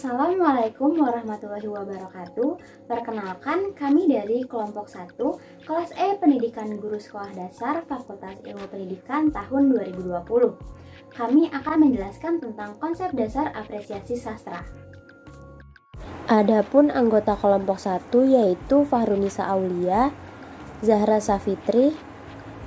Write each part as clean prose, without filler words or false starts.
Assalamualaikum warahmatullahi wabarakatuh. Perkenalkan, kami dari kelompok 1, kelas E Pendidikan Guru Sekolah Dasar Fakultas Ilmu Pendidikan tahun 2020. Kami akan menjelaskan tentang konsep dasar apresiasi sastra. Adapun anggota kelompok 1 yaitu Fahrunisa Aulia, Zahra Safitri,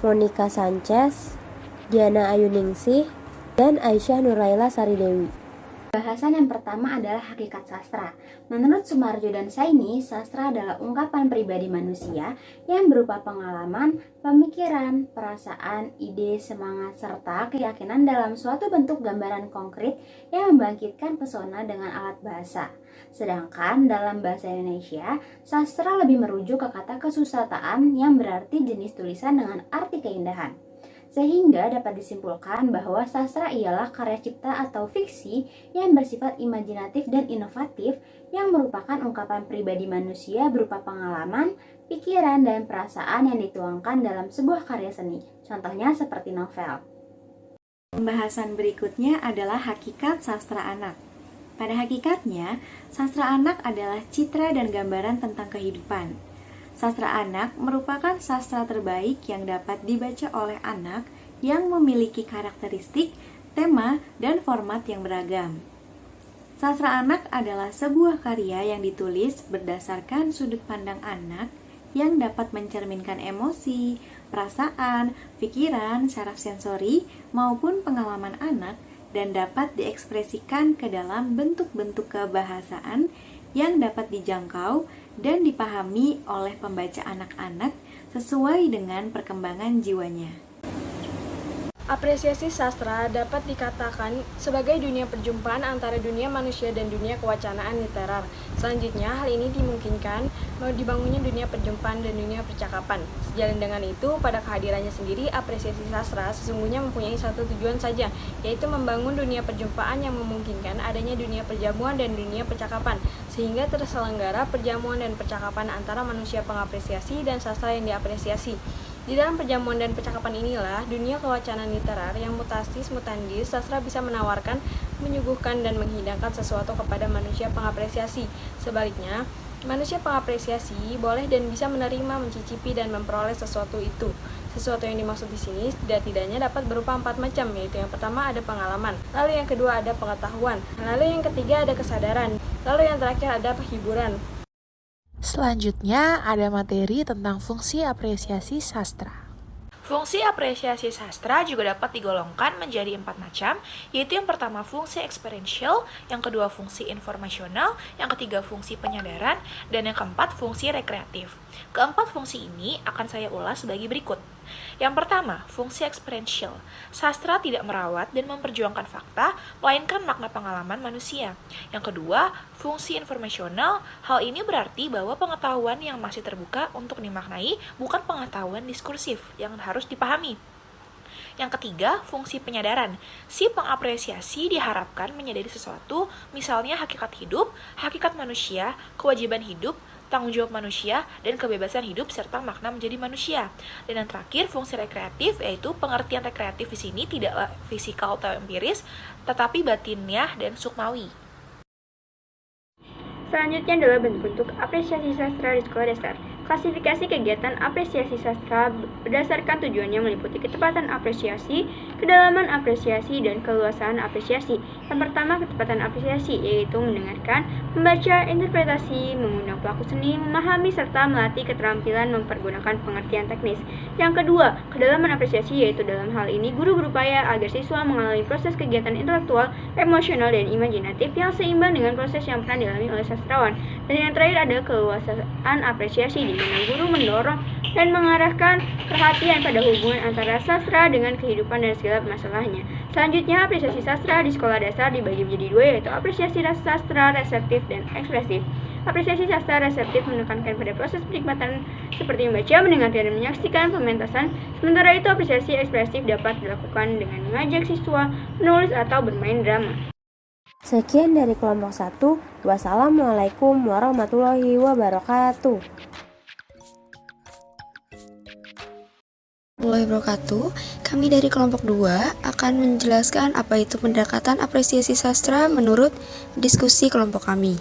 Monica Sanchez, Diana Ayuningsih, dan Aisyah Nuraila Saridewi. Bahasan yang pertama adalah hakikat sastra. Menurut Sumarjo dan Saini, sastra adalah ungkapan pribadi manusia yang berupa pengalaman, pemikiran, perasaan, ide, semangat, serta keyakinan dalam suatu bentuk gambaran konkret yang membangkitkan pesona dengan alat bahasa. Sedangkan dalam bahasa Indonesia, sastra lebih merujuk ke kata kesusataan yang berarti jenis tulisan dengan arti keindahan. Sehingga dapat disimpulkan bahwa sastra ialah karya cipta atau fiksi yang bersifat imajinatif dan inovatif yang merupakan ungkapan pribadi manusia berupa pengalaman, pikiran, dan perasaan yang dituangkan dalam sebuah karya seni. Contohnya seperti novel. Pembahasan berikutnya adalah hakikat sastra anak. Pada hakikatnya, sastra anak adalah citra dan gambaran tentang kehidupan. Sastra anak merupakan sastra terbaik yang dapat dibaca oleh anak yang memiliki karakteristik, tema, dan format yang beragam. Sastra anak adalah sebuah karya yang ditulis berdasarkan sudut pandang anak yang dapat mencerminkan emosi, perasaan, pikiran, saraf sensori, maupun pengalaman anak dan dapat diekspresikan ke dalam bentuk-bentuk kebahasaan yang dapat dijangkau dan dipahami oleh pembaca anak-anak sesuai dengan perkembangan jiwanya. Apresiasi sastra dapat dikatakan sebagai dunia perjumpaan antara dunia manusia dan dunia kewacanaan literar. Selanjutnya, hal ini dimungkinkan dibangunnya dunia perjumpaan dan dunia percakapan. Sejalan dengan itu, pada kehadirannya sendiri, apresiasi sastra sesungguhnya mempunyai satu tujuan saja, yaitu membangun dunia perjumpaan yang memungkinkan adanya dunia perjamuan dan dunia percakapan, sehingga terselenggara perjamuan dan percakapan antara manusia pengapresiasi dan sastra yang diapresiasi. Di dalam perjamuan dan percakapan inilah, dunia kewacanaan literar yang mutatis mutandis, sastra bisa menawarkan, menyuguhkan, dan menghidangkan sesuatu kepada manusia pengapresiasi. Sebaliknya, manusia pengapresiasi boleh dan bisa menerima, mencicipi, dan memperoleh sesuatu itu. Sesuatu yang dimaksud di sini tidak-tidaknya dapat berupa 4 macam, yaitu yang pertama ada pengalaman, lalu yang kedua ada pengetahuan, lalu yang ketiga ada kesadaran, lalu yang terakhir ada hiburan. Selanjutnya ada materi tentang fungsi apresiasi sastra. Fungsi apresiasi sastra juga dapat digolongkan menjadi 4 macam, yaitu yang pertama fungsi experiential, yang kedua fungsi informasional, yang ketiga fungsi penyadaran, dan yang keempat fungsi rekreatif. Keempat fungsi ini akan saya ulas sebagai berikut. Yang pertama, fungsi experiential. Sastra tidak merawat dan memperjuangkan fakta, melainkan makna pengalaman manusia. Yang kedua, fungsi informasional. Hal ini berarti bahwa pengetahuan yang masih terbuka untuk dimaknai bukan pengetahuan diskursif yang harus dipahami. Yang ketiga, fungsi penyadaran. Si pengapresiasi diharapkan menyadari sesuatu, misalnya hakikat hidup, hakikat manusia, kewajiban hidup, tanggung jawab manusia, dan kebebasan hidup serta makna menjadi manusia. Dan yang terakhir, fungsi rekreatif, yaitu pengertian rekreatif di sini tidaklah fisikal atau empiris, tetapi batiniah dan sukmawi. Selanjutnya adalah bentuk-bentuk apresiasi sastra di sekolah dasar. Klasifikasi kegiatan apresiasi sastra berdasarkan tujuannya meliputi ketepatan apresiasi, kedalaman apresiasi, dan keluasan apresiasi. Yang pertama, ketepatan apresiasi, yaitu mendengarkan, membaca, interpretasi, mengundang pelaku seni, memahami, serta melatih keterampilan mempergunakan pengertian teknis. Yang kedua, kedalaman apresiasi, yaitu dalam hal ini guru berupaya agar siswa mengalami proses kegiatan intelektual, emosional, dan imajinatif yang seimbang dengan proses yang pernah dialami oleh sastrawan. Dan yang terakhir ada keluasan apresiasi, di mana guru mendorong dan mengarahkan perhatian pada hubungan antara sastra dengan kehidupan dan segala masalahnya. Selanjutnya, apresiasi sastra di sekolah dasar dibagi menjadi dua, yaitu apresiasi sastra reseptif dan ekspresif. Apresiasi sastra reseptif menekankan pada proses penikmatan seperti membaca, mendengarkan, dan menyaksikan pementasan. Sementara itu, apresiasi ekspresif dapat dilakukan dengan mengajak siswa menulis atau bermain drama. Sekian dari kelompok 1. Wassalamualaikum warahmatullahi wabarakatuh. Wabarakatuh. Kami dari kelompok 2 akan menjelaskan apa itu pendekatan apresiasi sastra menurut diskusi kelompok kami.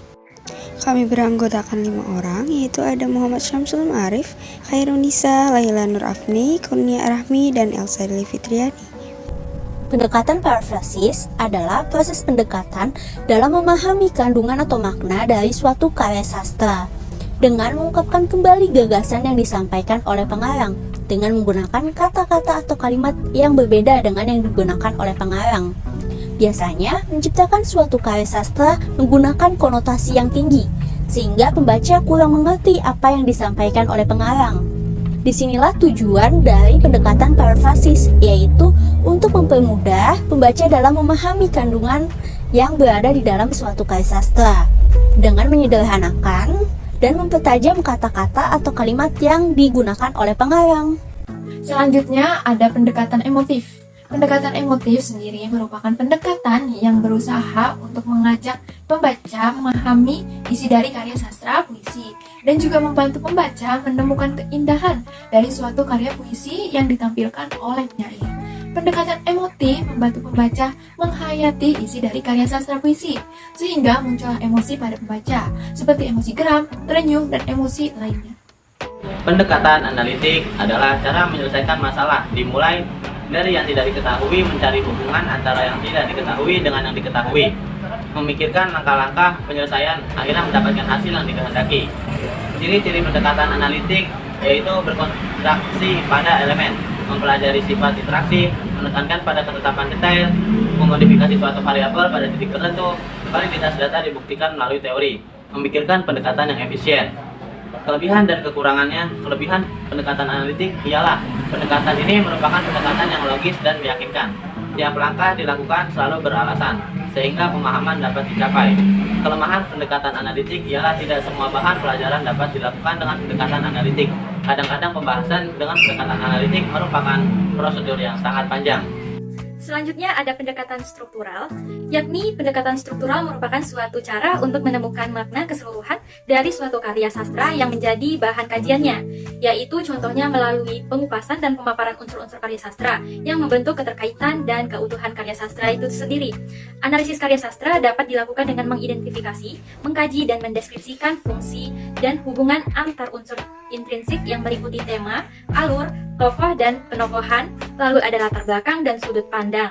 Kami beranggotakan 5 orang, yaitu ada Muhammad Syamsul Ma'arif, Khairunisa, Laila Nur Afni, Kurnia Rahmi, dan Elsa Deli Fitriani. Pendekatan parafrasis adalah proses pendekatan dalam memahami kandungan atau makna dari suatu karya sastra dengan mengungkapkan kembali gagasan yang disampaikan oleh pengarang dengan menggunakan kata-kata atau kalimat yang berbeda dengan yang digunakan oleh pengarang. Biasanya, menciptakan suatu karya sastra menggunakan konotasi yang tinggi, sehingga pembaca kurang mengerti apa yang disampaikan oleh pengarang. Disinilah tujuan dari pendekatan parafrasis, yaitu untuk mempermudah pembaca dalam memahami kandungan yang berada di dalam suatu karya sastra, dengan menyederhanakan dan mempertajam kata-kata atau kalimat yang digunakan oleh pengarang. Selanjutnya ada pendekatan emotif. Pendekatan emotif sendiri merupakan pendekatan yang berusaha untuk mengajak pembaca memahami isi dari karya sastra puisi dan juga membantu pembaca menemukan keindahan dari suatu karya puisi yang ditampilkan oleh penyair. Pendekatan emotif membantu pembaca menghayati isi dari karya sastra puisi sehingga muncullah emosi pada pembaca seperti emosi geram, terenyuh, dan emosi lainnya. Pendekatan analitik adalah cara menyelesaikan masalah dimulai dari yang tidak diketahui mencari hubungan antara yang tidak diketahui dengan yang diketahui, memikirkan langkah-langkah penyelesaian akhirnya mendapatkan hasil yang dikehendaki. Ciri-ciri pendekatan analitik yaitu berkonsentrasi pada elemen, mempelajari sifat interaksi, menekankan pada ketetapan detail, memodifikasi suatu variabel pada titik tertentu, validitas data dibuktikan melalui teori, memikirkan pendekatan yang efisien. Kelebihan dan kekurangannya. Kelebihan pendekatan analitik ialah pendekatan ini merupakan pendekatan yang logis dan meyakinkan. Tiap langkah dilakukan selalu beralasan, sehingga pemahaman dapat dicapai. Kelemahan pendekatan analitik ialah tidak semua bahan pelajaran dapat dilakukan dengan pendekatan analitik. Kadang-kadang pembahasan dengan pendekatan analitik merupakan prosedur yang sangat panjang. Selanjutnya ada pendekatan struktural, yakni pendekatan struktural merupakan suatu cara untuk menemukan makna keseluruhan dari suatu karya sastra yang menjadi bahan kajiannya, yaitu contohnya melalui pengupasan dan pemaparan unsur-unsur karya sastra yang membentuk keterkaitan dan keutuhan karya sastra itu sendiri. Analisis karya sastra dapat dilakukan dengan mengidentifikasi, mengkaji, dan mendeskripsikan fungsi dan hubungan antar unsur intrinsik yang meliputi tema, alur, tokoh, dan penokohan, lalu ada latar belakang dan sudut pandang.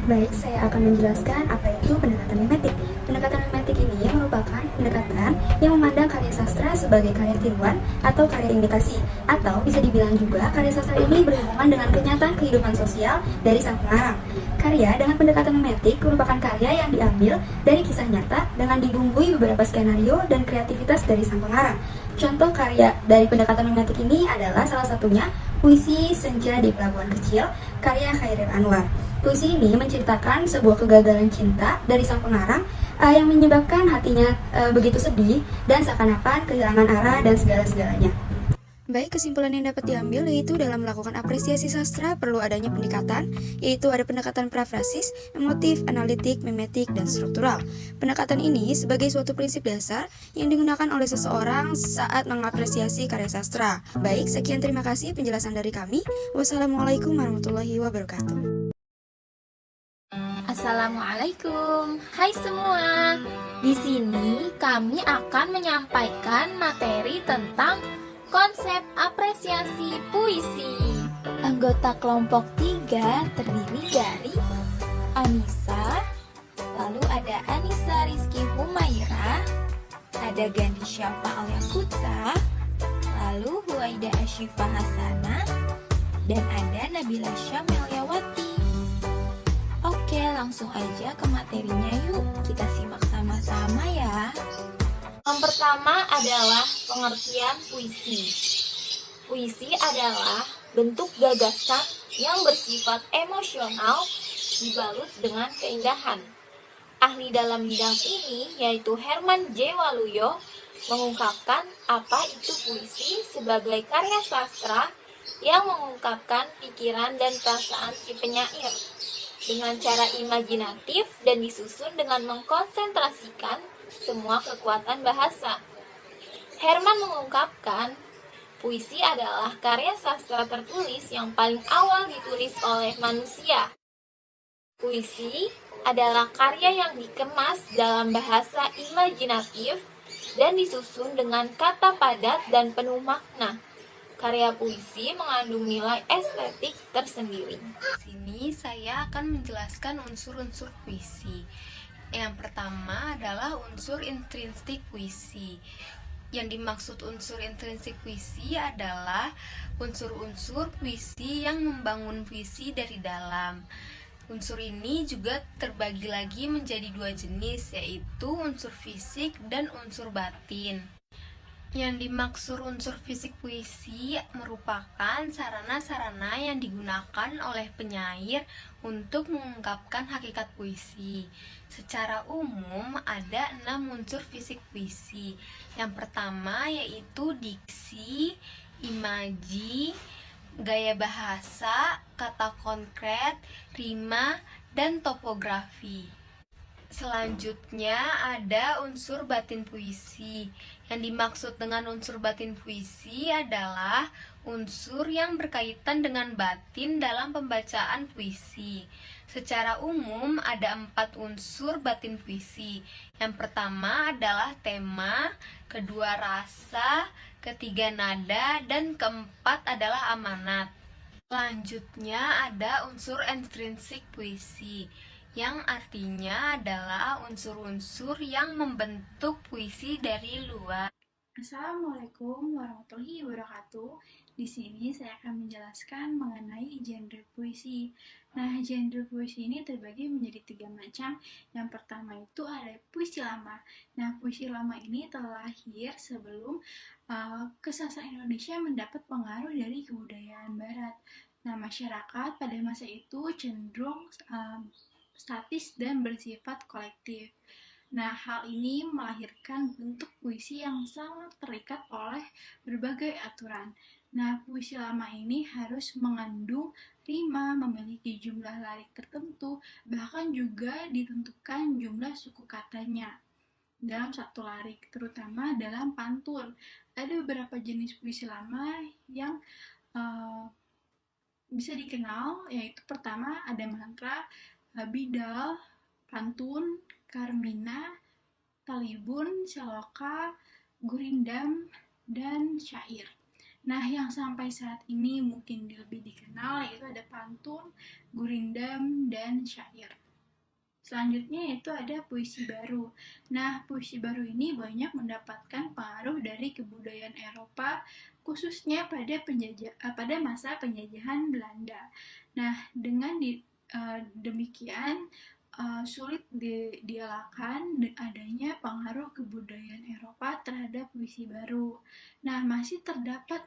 Baik, saya akan menjelaskan apa itu pendekatan mimetik. Pendekatan mimetik ini merupakan pendekatan yang memandang karya sastra sebagai karya tiruan atau karya imitasi, atau bisa dibilang juga karya sastra ini berhubungan dengan kenyataan kehidupan sosial dari sang pengarang. Karya dengan pendekatan mimetik merupakan karya yang diambil dari kisah nyata dengan dibumbui beberapa skenario dan kreativitas dari sang pengarang. Contoh karya dari pendekatan mimetik ini adalah salah satunya puisi Senja di Pelabuhan Kecil, karya Khairil Anwar. Puisi ini menceritakan sebuah kegagalan cinta dari sang pengarang yang menyebabkan hatinya begitu sedih dan seakan-akan kehilangan arah dan segala-segalanya. Baik, kesimpulan yang dapat diambil yaitu dalam melakukan apresiasi sastra perlu adanya pendekatan, yaitu ada pendekatan parafrasis, emotif, analitik, mimetik, dan struktural. Pendekatan ini sebagai suatu prinsip dasar yang digunakan oleh seseorang saat mengapresiasi karya sastra. Baik, sekian terima kasih penjelasan dari kami. Wassalamualaikum warahmatullahi wabarakatuh. Assalamualaikum, hai semua. Di sini kami akan menyampaikan materi tentang konsep apresiasi puisi. Anggota kelompok 3 terdiri dari Anissa, lalu ada Anissa Rizky Humaira, ada Gandhi Syafa Al-Yakuta, lalu Huwaida Ashifa Hasana, dan ada Nabila Syameliawati. Oke, langsung aja ke materinya yuk. Kita simak sama-sama ya. Yang pertama adalah pengertian puisi. Puisi adalah bentuk gagasan yang bersifat emosional dibalut dengan keindahan. Ahli dalam bidang ini yaitu Herman J. Waluyo mengungkapkan apa itu puisi sebagai karya sastra yang mengungkapkan pikiran dan perasaan si penyair dengan cara imajinatif dan disusun dengan mengkonsentrasikan semua kekuatan bahasa. Herman mengungkapkan Puisi adalah karya sastra tertulis yang paling awal ditulis oleh manusia. Puisi adalah karya yang dikemas dalam bahasa imajinatif dan disusun dengan kata padat dan penuh makna. Karya puisi mengandung nilai estetik tersendiri. Di sini saya akan menjelaskan unsur-unsur puisi. Yang pertama adalah unsur intrinsik puisi. Yang dimaksud unsur intrinsik puisi adalah unsur-unsur puisi yang membangun puisi dari dalam. Unsur ini juga terbagi lagi menjadi dua jenis, yaitu unsur fisik dan unsur batin. Yang dimaksud unsur fisik puisi merupakan sarana-sarana yang digunakan oleh penyair untuk mengungkapkan hakikat puisi. Secara umum ada 6 unsur fisik puisi. Yang pertama yaitu diksi, imaji, gaya bahasa, kata konkret, rima, dan topografi. Selanjutnya ada unsur batin puisi. Yang dimaksud dengan unsur batin puisi adalah unsur yang berkaitan dengan batin dalam pembacaan puisi. Secara umum ada 4 unsur batin puisi. Yang pertama adalah tema, kedua rasa, ketiga nada, dan keempat adalah amanat. Selanjutnya ada unsur intrinsik puisi, yang artinya adalah unsur-unsur yang membentuk puisi dari luar. Assalamualaikum warahmatullahi wabarakatuh. Di sini saya akan menjelaskan mengenai genre puisi. Nah, genre puisi ini terbagi menjadi 3 macam. Yang pertama itu ada puisi lama. Nah, puisi lama ini telah lahir sebelum kesastraan Indonesia mendapat pengaruh dari kebudayaan Barat. Nah, masyarakat pada masa itu cenderung statis dan bersifat kolektif. Nah, hal ini melahirkan bentuk puisi yang sangat terikat oleh berbagai aturan. Nah, puisi lama ini harus mengandung rima, memiliki jumlah lirik tertentu, bahkan juga ditentukan jumlah suku katanya dalam satu lirik, terutama dalam pantun. Ada beberapa jenis puisi lama yang bisa dikenal, yaitu pertama ada mantra, bidal, pantun, karmina, talibun, saloka, gurindam, dan syair. Nah, yang sampai saat ini mungkin lebih dikenal yaitu ada pantun, gurindam, dan syair. Selanjutnya yaitu ada puisi baru. Nah, puisi baru ini banyak mendapatkan pengaruh dari kebudayaan Eropa, khususnya pada masa penjajahan Belanda. Nah, dengan demikian sulit dielakkan adanya pengaruh kebudayaan Eropa terhadap puisi baru. Nah, masih terdapat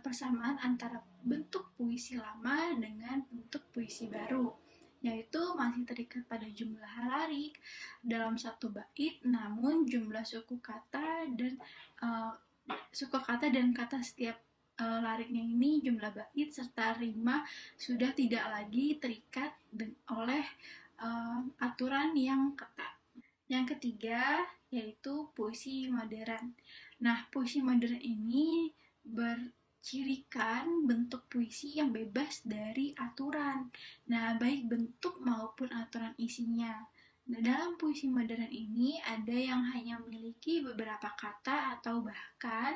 persamaan antara bentuk puisi lama dengan bentuk puisi baru, yaitu masih terikat pada jumlah lirik dalam satu bait, namun jumlah suku kata dan kata setiap liriknya ini, jumlah bait serta rima sudah tidak lagi terikat oleh aturan yang ketat. Yang ketiga yaitu puisi modern. Nah, puisi modern ini bercirikan bentuk puisi yang bebas dari aturan. Nah, baik bentuk maupun aturan isinya. Nah, dalam puisi modern ini ada yang hanya memiliki beberapa kata atau bahkan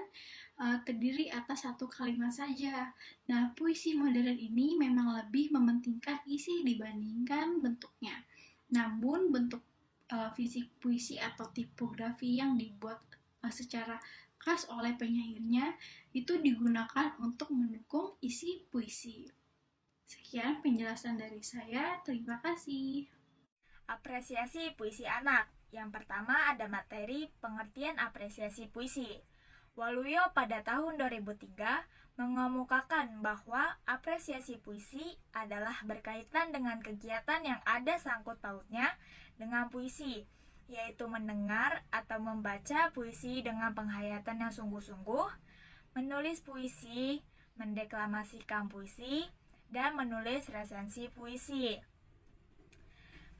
terdiri atas satu kalimat saja. Nah, puisi modern ini memang lebih mementingkan isi dibandingkan bentuknya. Namun, bentuk fisik puisi atau tipografi yang dibuat secara khas oleh penyairnya itu digunakan untuk mendukung isi puisi. Sekian penjelasan dari saya. Terima kasih. Apresiasi puisi anak. Yang pertama ada materi pengertian apresiasi puisi. Waluyo pada tahun 2003 mengemukakan bahwa apresiasi puisi adalah berkaitan dengan kegiatan yang ada sangkut pautnya dengan puisi, yaitu mendengar atau membaca puisi dengan penghayatan yang sungguh-sungguh, menulis puisi, mendeklamasikan puisi, dan menulis resensi puisi.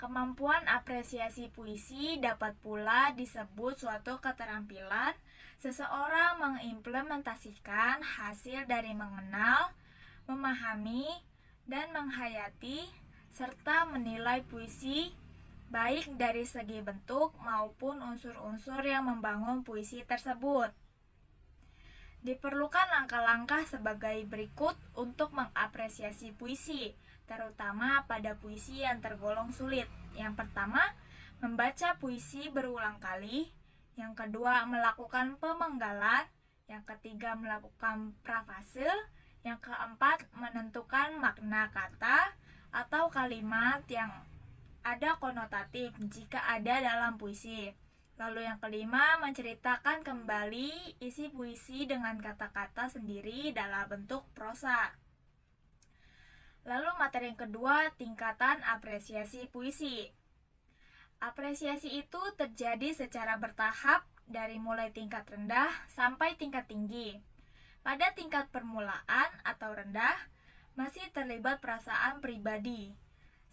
Kemampuan apresiasi puisi dapat pula disebut suatu keterampilan Seseorang mengimplementasikan hasil dari mengenal, memahami, dan menghayati, serta menilai puisi baik dari segi bentuk maupun unsur-unsur yang membangun puisi tersebut. Diperlukan langkah-langkah sebagai berikut untuk mengapresiasi puisi, terutama pada puisi yang tergolong sulit. Yang pertama, membaca puisi berulang kali. Yang kedua, melakukan pemenggalan. Yang ketiga, melakukan prafase. Yang keempat, menentukan makna kata atau kalimat yang ada konotatif jika ada dalam puisi. Lalu yang kelima, menceritakan kembali isi puisi dengan kata-kata sendiri dalam bentuk prosa. Lalu materi yang kedua, tingkatan apresiasi puisi. Apresiasi itu terjadi secara bertahap dari mulai tingkat rendah sampai tingkat tinggi. Pada tingkat permulaan atau rendah, masih terlibat perasaan pribadi.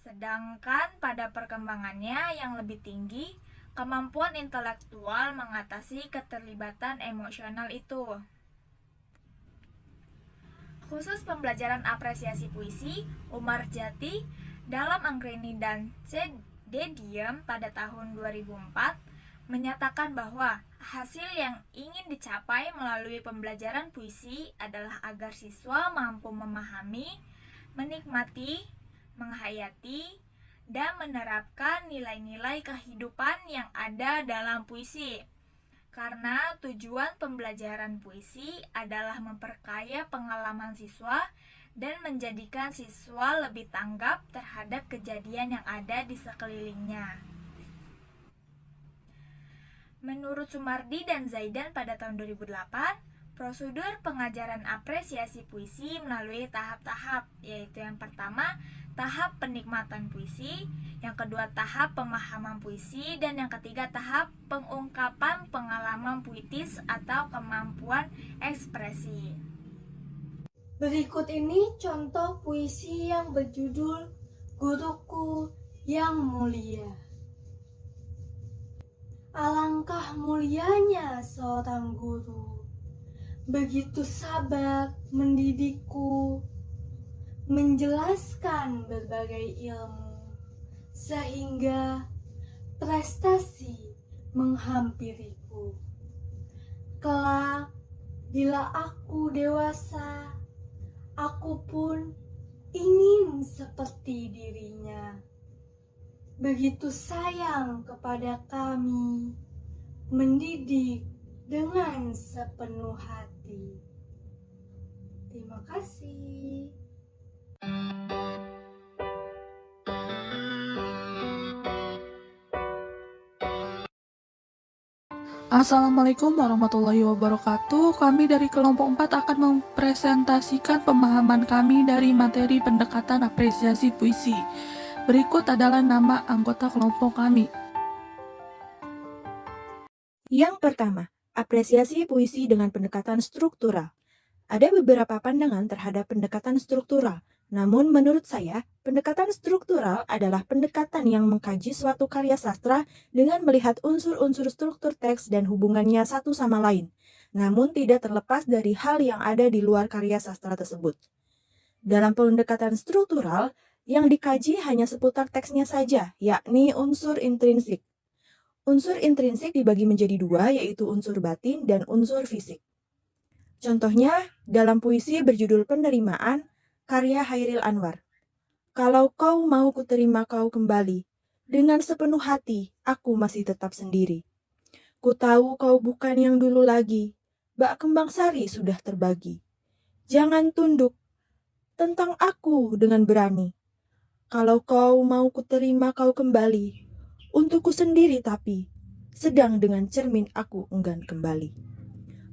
Sedangkan pada perkembangannya yang lebih tinggi, kemampuan intelektual mengatasi keterlibatan emosional itu. Khusus pembelajaran apresiasi puisi, Umar Jati dalam Anggrini dan C. D. Diem pada tahun 2004 menyatakan bahwa hasil yang ingin dicapai melalui pembelajaran puisi adalah agar siswa mampu memahami, menikmati, menghayati, dan menerapkan nilai-nilai kehidupan yang ada dalam puisi. Karena tujuan pembelajaran puisi adalah memperkaya pengalaman siswa dan menjadikan siswa lebih tanggap terhadap kejadian yang ada di sekelilingnya. Menurut Sumardi dan Zaidan pada tahun 2008, prosedur pengajaran apresiasi puisi melalui tahap-tahap, yaitu yang pertama, tahap penikmatan puisi, yang kedua tahap pemahaman puisi, dan yang ketiga tahap pengungkapan pengalaman puitis atau kemampuan ekspresi. Berikut ini contoh puisi yang berjudul Guruku yang Mulia. Alangkah mulianya seorang guru, begitu sabar mendidikku, menjelaskan berbagai ilmu, sehingga prestasi menghampiriku. Kelak, bila aku dewasa, aku pun ingin seperti dirinya. Begitu sayang kepada kami, mendidik dengan sepenuh hati. Terima kasih. Assalamualaikum warahmatullahi wabarakatuh. Kami dari kelompok 4 akan mempresentasikan pemahaman kami dari materi pendekatan apresiasi puisi. Berikut adalah nama anggota kelompok kami. Yang pertama, apresiasi puisi dengan pendekatan struktural. Ada beberapa pandangan terhadap pendekatan struktural. Namun menurut saya, pendekatan struktural adalah pendekatan yang mengkaji suatu karya sastra dengan melihat unsur-unsur struktur teks dan hubungannya satu sama lain, namun tidak terlepas dari hal yang ada di luar karya sastra tersebut. Dalam pendekatan struktural, yang dikaji hanya seputar teksnya saja, yakni unsur intrinsik. Unsur intrinsik dibagi menjadi dua, yaitu unsur batin dan unsur fisik. Contohnya, dalam puisi berjudul Penerimaan, karya Hairil Anwar. Kalau kau mau kuterima kau kembali, dengan sepenuh hati aku masih tetap sendiri. Ku tahu kau bukan yang dulu lagi, bak kembang sari sudah terbagi. Jangan tunduk, tentang aku dengan berani. Kalau kau mau kuterima kau kembali, untukku sendiri tapi, sedang dengan cermin aku enggan kembali.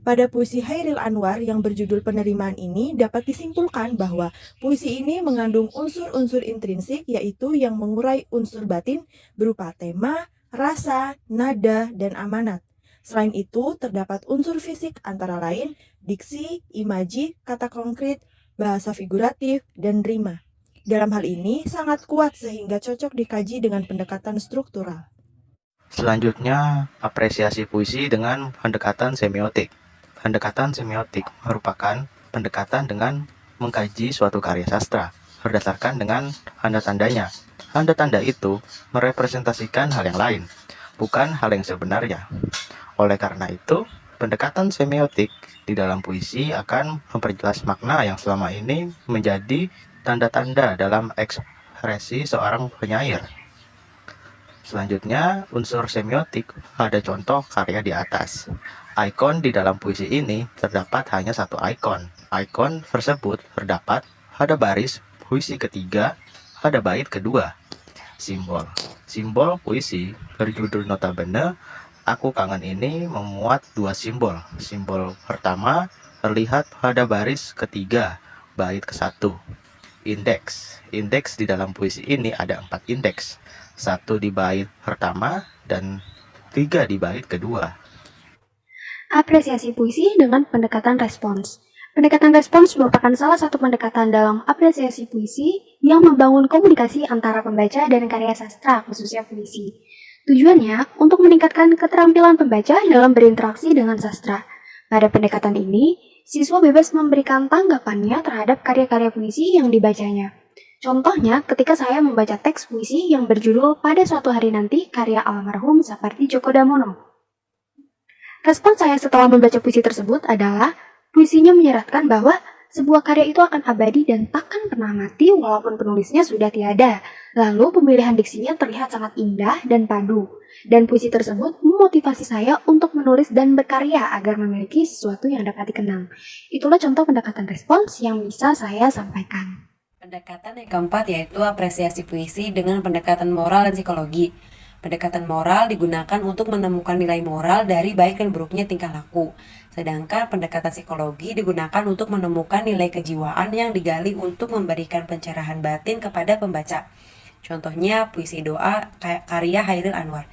Pada puisi Hairil Anwar yang berjudul Penerimaan ini dapat disimpulkan bahwa puisi ini mengandung unsur-unsur intrinsik, yaitu yang mengurai unsur batin berupa tema, rasa, nada, dan amanat. Selain itu, terdapat unsur fisik antara lain diksi, imaji, kata konkret, bahasa figuratif, dan rima. Dalam hal ini sangat kuat sehingga cocok dikaji dengan pendekatan struktural. Selanjutnya, apresiasi puisi dengan pendekatan semiotik. Pendekatan semiotik merupakan pendekatan dengan mengkaji suatu karya sastra berdasarkan dengan tanda-tandanya. Tanda-tanda itu merepresentasikan hal yang lain, bukan hal yang sebenarnya. Oleh karena itu, pendekatan semiotik di dalam puisi akan memperjelas makna yang selama ini menjadi tanda-tanda dalam ekspresi seorang penyair. Selanjutnya, unsur semiotik ada contoh karya di atas. Ikon di dalam puisi ini terdapat hanya satu ikon. Ikon tersebut terdapat pada baris puisi ketiga, pada bait kedua. Simbol. Simbol puisi berjudul Notabene, Aku Kangen ini memuat dua simbol. Simbol pertama terlihat pada baris ketiga, bait ke-1. Indeks. Indeks di dalam puisi ini ada 4 indeks. 1 di bait pertama dan 3 di bait kedua. Apresiasi puisi dengan pendekatan respons. Pendekatan respons merupakan salah satu pendekatan dalam apresiasi puisi yang membangun komunikasi antara pembaca dan karya sastra, khususnya puisi. Tujuannya untuk meningkatkan keterampilan pembaca dalam berinteraksi dengan sastra. Pada pendekatan ini, siswa bebas memberikan tanggapannya terhadap karya-karya puisi yang dibacanya. Contohnya, ketika saya membaca teks puisi yang berjudul Pada Suatu Hari Nanti karya almarhum Sapardi Djoko Damono. Respon saya setelah membaca puisi tersebut adalah puisinya menyeratkan bahwa sebuah karya itu akan abadi dan takkan pernah mati walaupun penulisnya sudah tiada. Lalu pemilihan diksinya terlihat sangat indah dan padu. Dan puisi tersebut memotivasi saya untuk menulis dan berkarya agar memiliki sesuatu yang dapat dikenang. Itulah contoh pendekatan respons yang bisa saya sampaikan. Pendekatan yang keempat yaitu apresiasi puisi dengan pendekatan moral dan psikologi. Pendekatan moral digunakan untuk menemukan nilai moral dari baik dan buruknya tingkah laku. Sedangkan pendekatan psikologi digunakan untuk menemukan nilai kejiwaan yang digali untuk memberikan pencerahan batin kepada pembaca. Contohnya puisi doa karya Hairil Anwar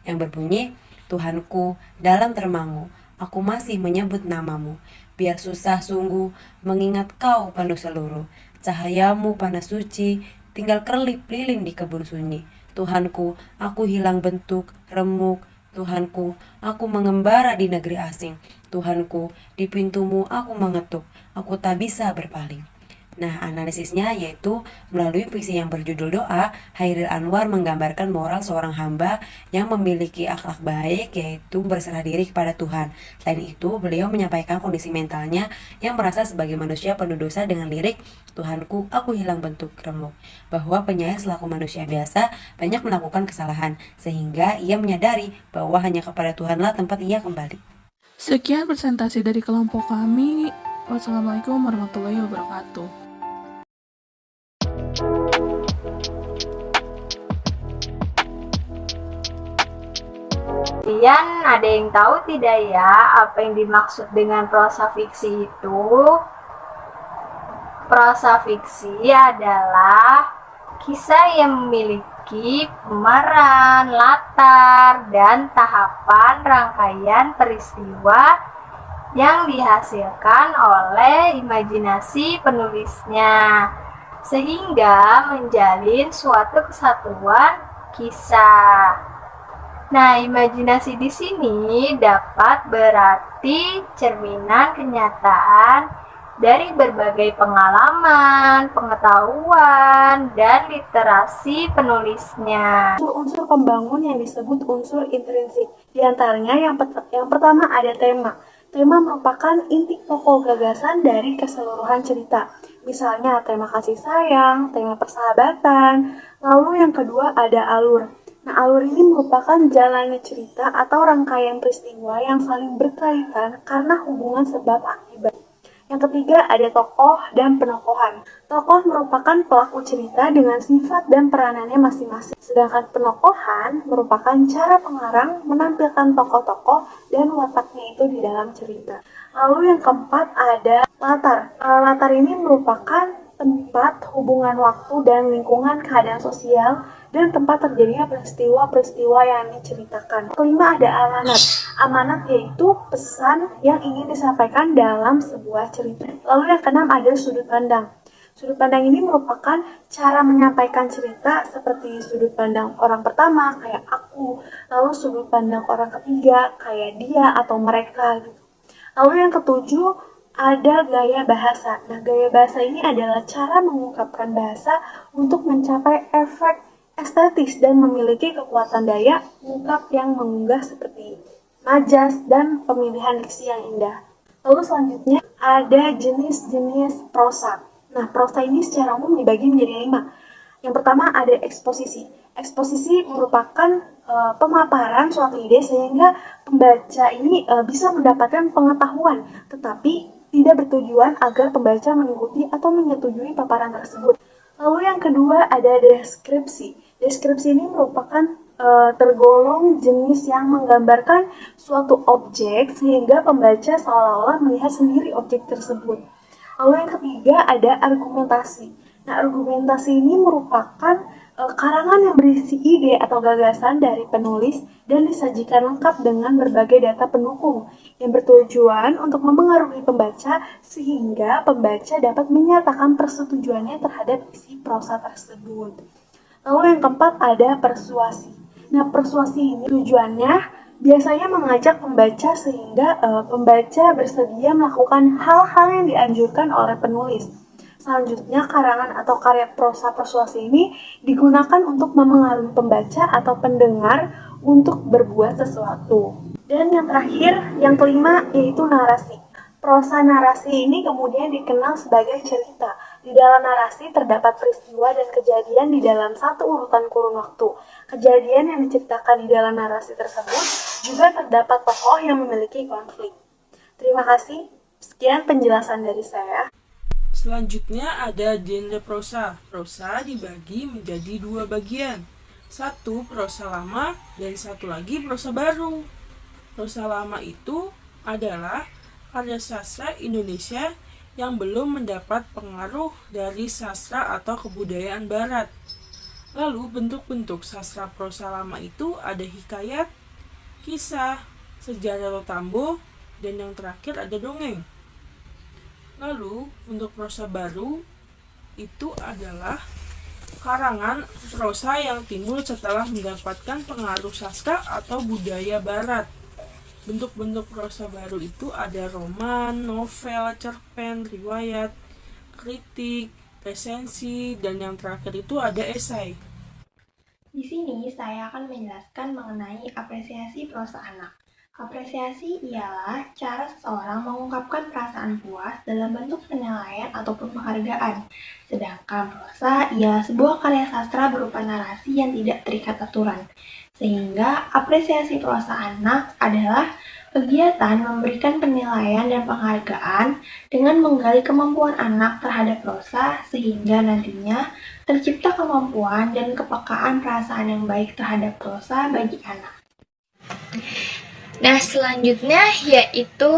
yang berbunyi, Tuhanku, dalam termangu, aku masih menyebut namamu. Biar susah sungguh mengingat kau penuh seluruh. Cahayamu panas suci, tinggal kerlip lilin di kebun sunyi. Tuhanku, aku hilang bentuk, remuk. Tuhanku, aku mengembara di negeri asing. Tuhanku, di pintumu aku mengetuk. Aku tak bisa berpaling. Nah, analisisnya yaitu melalui puisi yang berjudul Doa, Hairil Anwar menggambarkan moral seorang hamba yang memiliki akhlak baik, yaitu berserah diri kepada Tuhan. Selain itu, beliau menyampaikan kondisi mentalnya yang merasa sebagai manusia penuh dosa dengan lirik, Tuhanku, aku hilang bentuk remuk. Bahwa penyair selaku manusia biasa banyak melakukan kesalahan, sehingga ia menyadari bahwa hanya kepada Tuhanlah tempat ia kembali. Sekian presentasi dari kelompok kami. Wassalamualaikum warahmatullahi wabarakatuh. Kemudian ada yang tahu tidak ya apa yang dimaksud dengan prosa fiksi itu? Prosa fiksi adalah kisah yang memiliki pemeran, latar, dan tahapan rangkaian peristiwa yang dihasilkan oleh imajinasi penulisnya, sehingga menjalin suatu kesatuan kisah. Nah, imajinasi di sini dapat berarti cerminan kenyataan dari berbagai pengalaman, pengetahuan, dan literasi penulisnya. Unsur pembangun yang disebut unsur intrinsik. Di antaranya yang pertama ada tema. Tema merupakan inti pokok gagasan dari keseluruhan cerita. Misalnya tema kasih sayang, tema persahabatan. Lalu yang kedua ada alur. Nah, alur ini merupakan jalannya cerita atau rangkaian peristiwa yang saling berkaitan karena hubungan sebab akibat. Yang ketiga ada tokoh dan penokohan. Tokoh merupakan pelaku cerita dengan sifat dan peranannya masing-masing. Sedangkan penokohan merupakan cara pengarang menampilkan tokoh-tokoh dan wataknya itu di dalam cerita. Lalu yang keempat ada latar. Latar ini merupakan tempat, hubungan waktu, dan lingkungan keadaan sosial dan tempat terjadinya peristiwa-peristiwa yang diceritakan. Kelima ada amanat. Amanat yaitu pesan yang ingin disampaikan dalam sebuah cerita. Lalu yang keenam ada sudut pandang. Sudut pandang ini merupakan cara menyampaikan cerita seperti sudut pandang orang pertama kayak aku, lalu sudut pandang orang ketiga kayak dia atau mereka gitu. Lalu yang ketujuh ada gaya bahasa. Nah, gaya bahasa ini adalah cara mengungkapkan bahasa untuk mencapai efek estetis dan memiliki kekuatan daya ungkap yang mengunggah seperti majas dan pemilihan diksi yang indah. Lalu selanjutnya ada jenis-jenis prosa. Nah, prosa ini secara umum dibagi menjadi 5. Yang pertama ada eksposisi. Eksposisi merupakan pemaparan suatu ide sehingga pembaca ini bisa mendapatkan pengetahuan, tetapi tidak bertujuan agar pembaca mengikuti atau menyetujui paparan tersebut. Lalu yang kedua ada deskripsi. Deskripsi ini merupakan tergolong jenis yang menggambarkan suatu objek sehingga pembaca seolah-olah melihat sendiri objek tersebut. Lalu yang ketiga ada argumentasi. Nah, argumentasi ini merupakan karangan yang berisi ide atau gagasan dari penulis dan disajikan lengkap dengan berbagai data pendukung yang bertujuan untuk mempengaruhi pembaca sehingga pembaca dapat menyatakan persetujuannya terhadap isi prosa tersebut. Lalu yang keempat ada persuasi. Nah, persuasi ini tujuannya biasanya mengajak pembaca sehingga pembaca bersedia melakukan hal-hal yang dianjurkan oleh penulis. Selanjutnya, karangan atau karya prosa persuasi ini digunakan untuk memengaruhi pembaca atau pendengar untuk berbuat sesuatu. Dan yang terakhir, yang kelima, yaitu narasi. Prosa narasi ini kemudian dikenal sebagai cerita. Di dalam narasi terdapat peristiwa dan kejadian di dalam satu urutan kurun waktu. Kejadian yang diceritakan di dalam narasi tersebut juga terdapat tokoh yang memiliki konflik. Terima kasih. Sekian penjelasan dari saya. Selanjutnya ada genre prosa. Prosa dibagi menjadi 2 bagian. Satu prosa lama dan satu lagi prosa baru. Prosa lama itu adalah karya sastra Indonesia yang belum mendapat pengaruh dari sastra atau kebudayaan barat. Lalu bentuk-bentuk sastra prosa lama itu ada hikayat, kisah, sejarah Rotambo, dan yang terakhir ada dongeng. Lalu untuk prosa baru itu adalah karangan prosa yang timbul setelah mendapatkan pengaruh sastra atau budaya barat. Bentuk-bentuk prosa baru itu ada roman, novel, cerpen, riwayat, kritik, resensi, dan yang terakhir itu ada esai. Di sini saya akan menjelaskan mengenai apresiasi prosa anak. Apresiasi ialah cara seseorang mengungkapkan perasaan puas dalam bentuk penilaian ataupun penghargaan. Sedangkan prosa ialah sebuah karya sastra berupa narasi yang tidak terikat aturan. Sehingga apresiasi prosa anak adalah kegiatan memberikan penilaian dan penghargaan dengan menggali kemampuan anak terhadap prosa sehingga nantinya tercipta kemampuan dan kepekaan perasaan yang baik terhadap prosa bagi anak. Nah, selanjutnya yaitu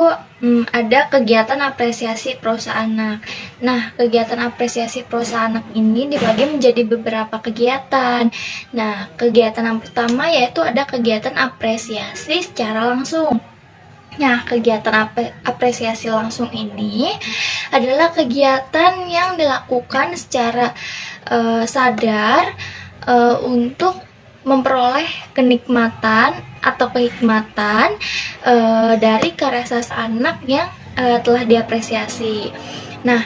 ada kegiatan apresiasi prosa anak. Nah, kegiatan apresiasi prosa anak ini dibagi menjadi beberapa kegiatan. Nah, kegiatan yang pertama yaitu ada kegiatan apresiasi secara langsung. Nah, kegiatan apresiasi langsung ini adalah kegiatan yang dilakukan secara sadar untuk memperoleh kenikmatan atau kehikmatan dari karya sastra anak yang telah diapresiasi. Nah,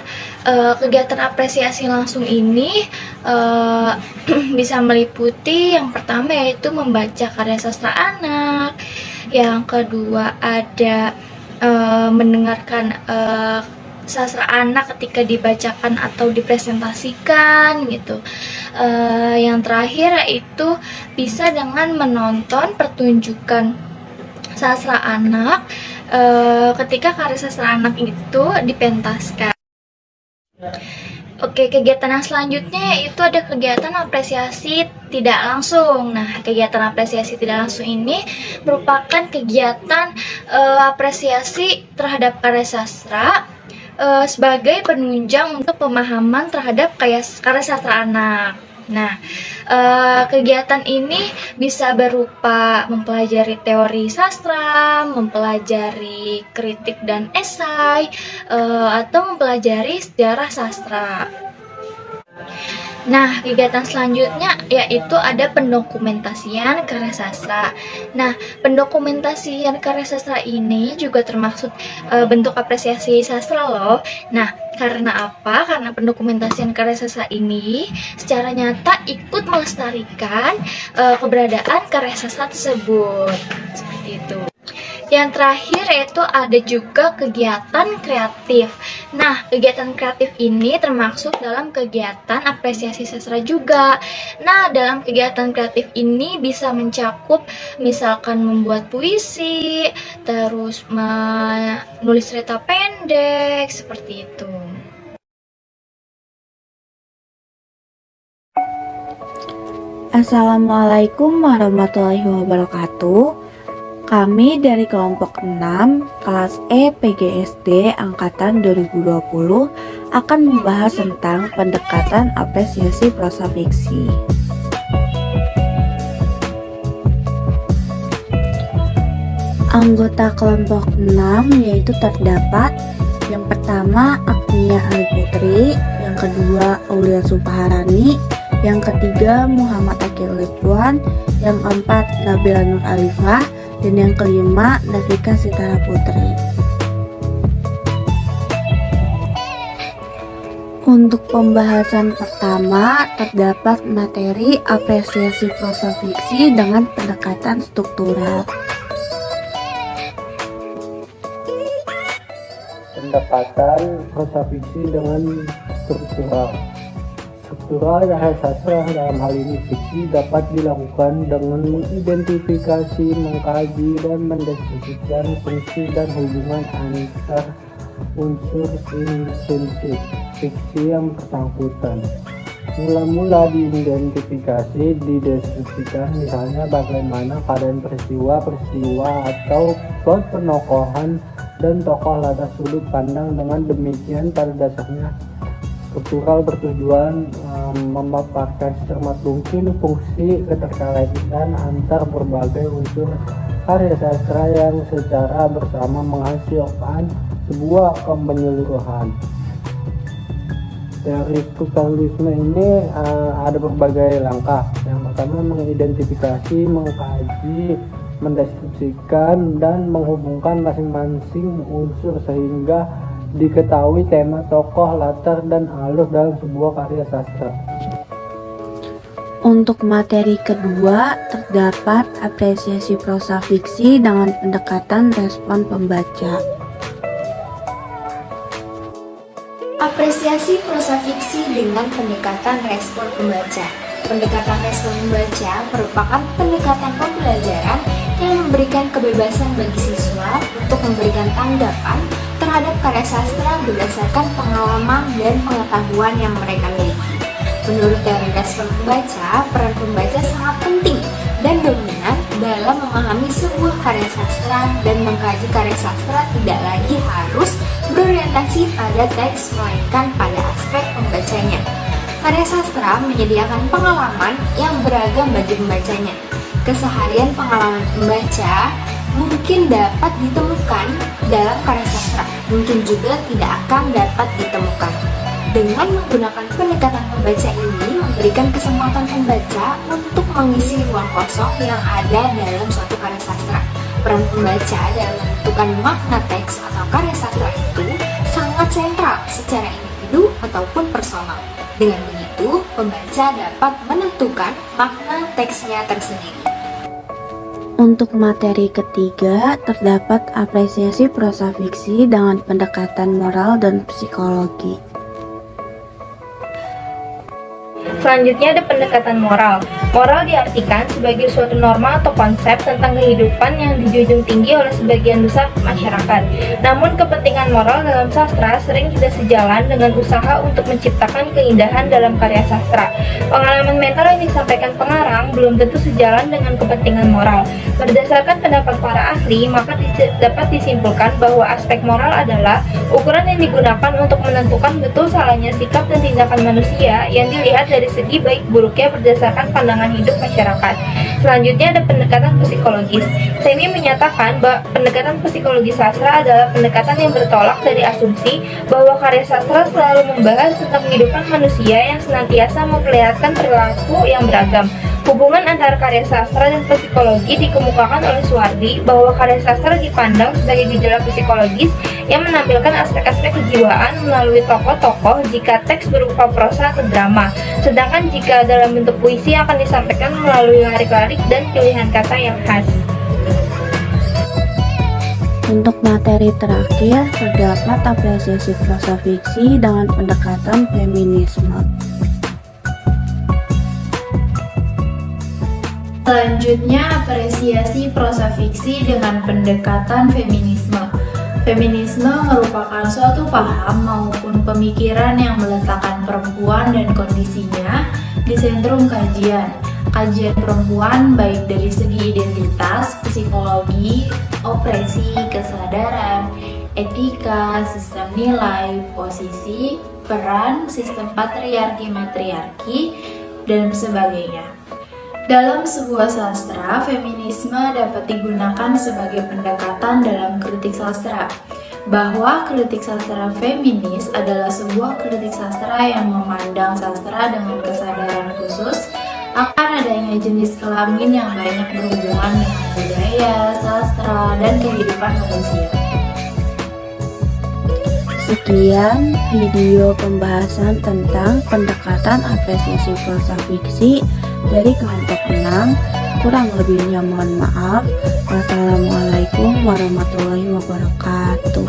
kegiatan apresiasi langsung ini bisa meliputi yang pertama yaitu membaca karya sastra anak, yang kedua ada mendengarkan sastra anak ketika dibacakan atau dipresentasikan gitu. Yang terakhir yaitu bisa dengan menonton pertunjukan sastra anak ketika karya sastra anak itu dipentaskan. Oke, kegiatan yang selanjutnya yaitu ada kegiatan apresiasi tidak langsung. Nah, kegiatan apresiasi tidak langsung ini merupakan kegiatan apresiasi terhadap karya sastra sebagai penunjang untuk pemahaman terhadap karya sastra anak. Nah, kegiatan ini bisa berupa mempelajari teori sastra, mempelajari kritik dan esai, atau mempelajari sejarah sastra. Nah, kegiatan selanjutnya yaitu ada pendokumentasian karya sastra. Nah, pendokumentasian karya sastra ini juga termasuk bentuk apresiasi sastra loh. Nah, karena apa? Karena pendokumentasian karya sastra ini secara nyata ikut melestarikan keberadaan karya sastra tersebut. Seperti itu. Yang terakhir yaitu ada juga kegiatan kreatif. Nah, kegiatan kreatif ini termasuk dalam kegiatan apresiasi sastra juga. Nah, dalam kegiatan kreatif ini bisa mencakup misalkan membuat puisi, terus menulis cerita pendek, seperti itu. Assalamualaikum warahmatullahi wabarakatuh. Kami dari kelompok 6 kelas E PGSD angkatan 2020 akan membahas tentang pendekatan apresiasi prosa fiksi. Anggota kelompok 6 yaitu terdapat yang pertama Agnia Aliputri, yang kedua Aulia Supaharani, yang ketiga Muhammad Akil Ridwan, yang keempat Nabila Nur Alifah, dan yang kelima Nafika Sitara Putri. Untuk pembahasan pertama terdapat materi apresiasi prosa fiksi dengan pendekatan struktural. Pendekatan prosa fiksi dengan struktural. Struktural karya sastra dalam hal ini fiksi dapat dilakukan dengan mengidentifikasi, mengkaji, dan mendeskripsikan fungsi dan hubungan antar unsur intrinsik fiksi yang bersangkutan. Mula-mula diidentifikasi, dideskripsikan, misalnya bagaimana keadaan peristiwa atau plot penokohan dan tokoh latar sudut pandang. Dengan demikian pada dasarnya struktural bertujuan memaparkan secermat mungkin fungsi keterkaitan antar berbagai unsur karya sastra yang secara bersama menghasilkan sebuah kemenyeluruhan. Dari strukturalisme ini ada berbagai langkah. Yang pertama mengidentifikasi, mengkaji, mendeskripsikan, dan menghubungkan masing-masing unsur sehingga diketahui tema, tokoh, latar, dan alur dalam sebuah karya sastra. Untuk materi kedua terdapat apresiasi prosa fiksi dengan pendekatan respon pembaca. Apresiasi prosa fiksi dengan pendekatan respon pembaca. Pendekatan respon pembaca merupakan pendekatan pembelajaran yang memberikan kebebasan bagi siswa untuk memberikan tanggapan terhadap karya sastra berdasarkan pengalaman dan pengetahuan yang mereka miliki. Menurut teori respon pembaca, peran pembaca sangat penting dan dominan dalam memahami sebuah karya sastra, dan mengkaji karya sastra tidak lagi harus berorientasi pada teks, melainkan pada aspek pembacanya. Karya sastra menyediakan pengalaman yang beragam bagi pembacanya. Keseharian pengalaman pembaca mungkin dapat ditemukan dalam karya sastra, mungkin juga tidak akan dapat ditemukan. Dengan menggunakan pendekatan pembaca ini memberikan kesempatan pembaca untuk mengisi ruang kosong yang ada dalam suatu karya sastra. Peran pembaca dalam menentukan makna teks atau karya sastra itu sangat sentral secara individu ataupun personal. Dengan begitu, pembaca dapat menentukan makna teksnya tersendiri. Untuk materi ketiga terdapat apresiasi prosa fiksi dengan pendekatan moral dan psikologi. Selanjutnya ada pendekatan moral. Moral diartikan sebagai suatu norma atau konsep tentang kehidupan yang dijunjung tinggi oleh sebagian besar masyarakat. Namun kepentingan moral dalam sastra sering tidak sejalan dengan usaha untuk menciptakan keindahan dalam karya sastra. Pengalaman mental yang disampaikan pengarang belum tentu sejalan dengan kepentingan moral. Berdasarkan pendapat para ahli, maka dapat disimpulkan bahwa aspek moral adalah ukuran yang digunakan untuk menentukan betul salahnya sikap dan tindakan manusia yang dilihat dari dari segi baik buruknya berdasarkan pandangan hidup masyarakat. Selanjutnya ada pendekatan psikologis. Semi menyatakan bahwa pendekatan psikologi sastra adalah pendekatan yang bertolak dari asumsi bahwa karya sastra selalu membahas tentang kehidupan manusia yang senantiasa memperlihatkan perilaku yang beragam. Hubungan antara karya sastra dan psikologi dikemukakan oleh Suwardi bahwa karya sastra dipandang sebagai gejala psikologis yang menampilkan aspek-aspek kejiwaan melalui tokoh-tokoh jika teks berupa prosa atau drama, sedangkan jika dalam bentuk puisi akan disampaikan melalui lirik-lirik dan pilihan kata yang khas. Untuk materi terakhir, terdapat apresiasi prosa fiksi dengan pendekatan feminisme. Selanjutnya, apresiasi prosa fiksi dengan pendekatan feminisme. Feminisme merupakan suatu paham maupun pemikiran yang meletakkan perempuan dan kondisinya di sentrum kajian. Kajian perempuan baik dari segi identitas, psikologi, opresi, kesadaran, etika, sistem nilai, posisi, peran, sistem patriarki-matriarki, dan sebagainya. Dalam sebuah sastra, feminisme dapat digunakan sebagai pendekatan dalam kritik sastra. Bahwa kritik sastra feminis adalah sebuah kritik sastra yang memandang sastra dengan kesadaran khusus akan adanya jenis kelamin yang banyak berhubungan dengan budaya, sastra, dan kehidupan manusia. Sekian video pembahasan tentang pendekatan apresiasi prosa fiksi dari kelompok 6. Kurang lebihnya mohon maaf. Wassalamualaikum warahmatullahi wabarakatuh.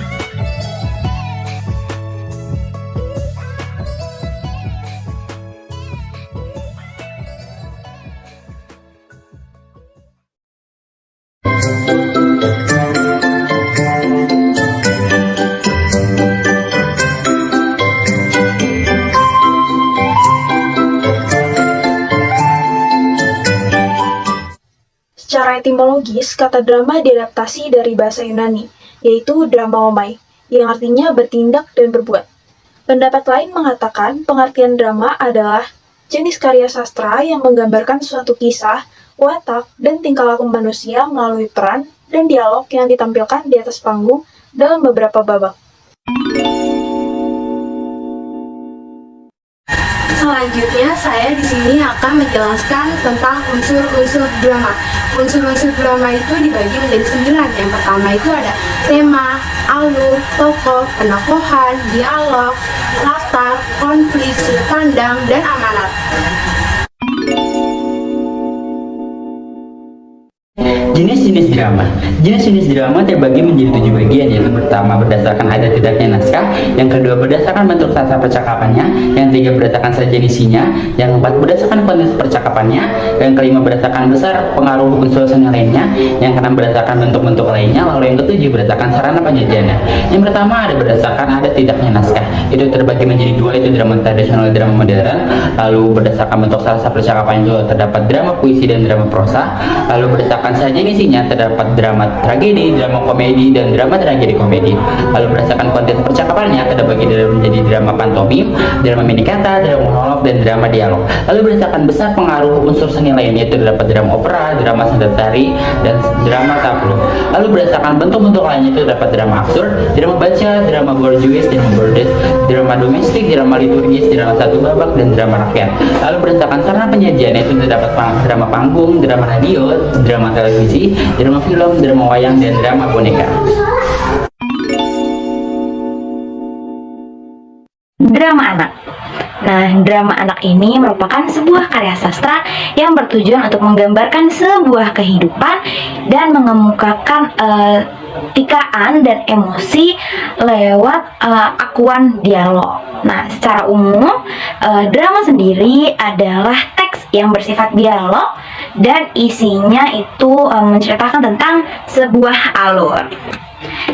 Secara etimologis, kata drama diadaptasi dari bahasa Yunani, yaitu dramaomai, yang artinya bertindak dan berbuat. Pendapat lain mengatakan pengertian drama adalah jenis karya sastra yang menggambarkan suatu kisah, watak, dan tingkah laku manusia melalui peran dan dialog yang ditampilkan di atas panggung dalam beberapa babak. Selanjutnya, saya di sini akan menjelaskan tentang unsur-unsur drama. Unsur-unsur drama itu dibagi menjadi 9. Yang pertama itu ada tema, alur, tokoh, penokohan, dialog, latar, konflik, sudut pandang, dan amanat. Jenis-jenis drama. Jenis-jenis drama terbagi menjadi 7 bagian, yaitu pertama berdasarkan ada tidaknya naskah, yang kedua berdasarkan bentuk tata percakapannya, yang ketiga berdasarkan sajian isinya, yang keempat berdasarkan konteks percakapannya, yang kelima berdasarkan besar pengaruh unsur seni lainnya, yang keenam berdasarkan bentuk-bentuk lainnya, lalu yang ketujuh berdasarkan sarana penyajiannya. Yang pertama ada berdasarkan ada tidaknya naskah. Itu terbagi menjadi 2, yaitu drama tradisional dan drama modern. Lalu berdasarkan bentuk tata percakapan itu terdapat drama puisi dan drama prosa. Lalu berdasarkan sajian isinya terdapat drama tragedi, drama komedi, dan drama tragedi komedi. Lalu berdasarkan konteks percakapannya terbagi menjadi drama pantomim, drama mini kata, drama monolog, dan drama dialog. Lalu berdasarkan besar pengaruh unsur seni lainnya itu terdapat drama opera, drama senda tari, dan drama tablo. Lalu berdasarkan bentuk-bentuk lainnya itu terdapat drama absurd, drama baca, drama borjuis, drama burdes, drama domestik, drama liturgis, drama satu babak, dan drama rakyat. Lalu berdasarkan sarana penyajiannya itu terdapat drama panggung, drama radio, drama televisi, drama film, drama wayang, dan drama boneka. Drama anak. Nah, drama anak ini merupakan sebuah karya sastra yang bertujuan untuk menggambarkan sebuah kehidupan dan mengemukakan tikaan dan emosi lewat akuan dialog. Nah, secara umum, drama sendiri adalah teks yang bersifat dialog dan isinya itu menceritakan tentang sebuah alur.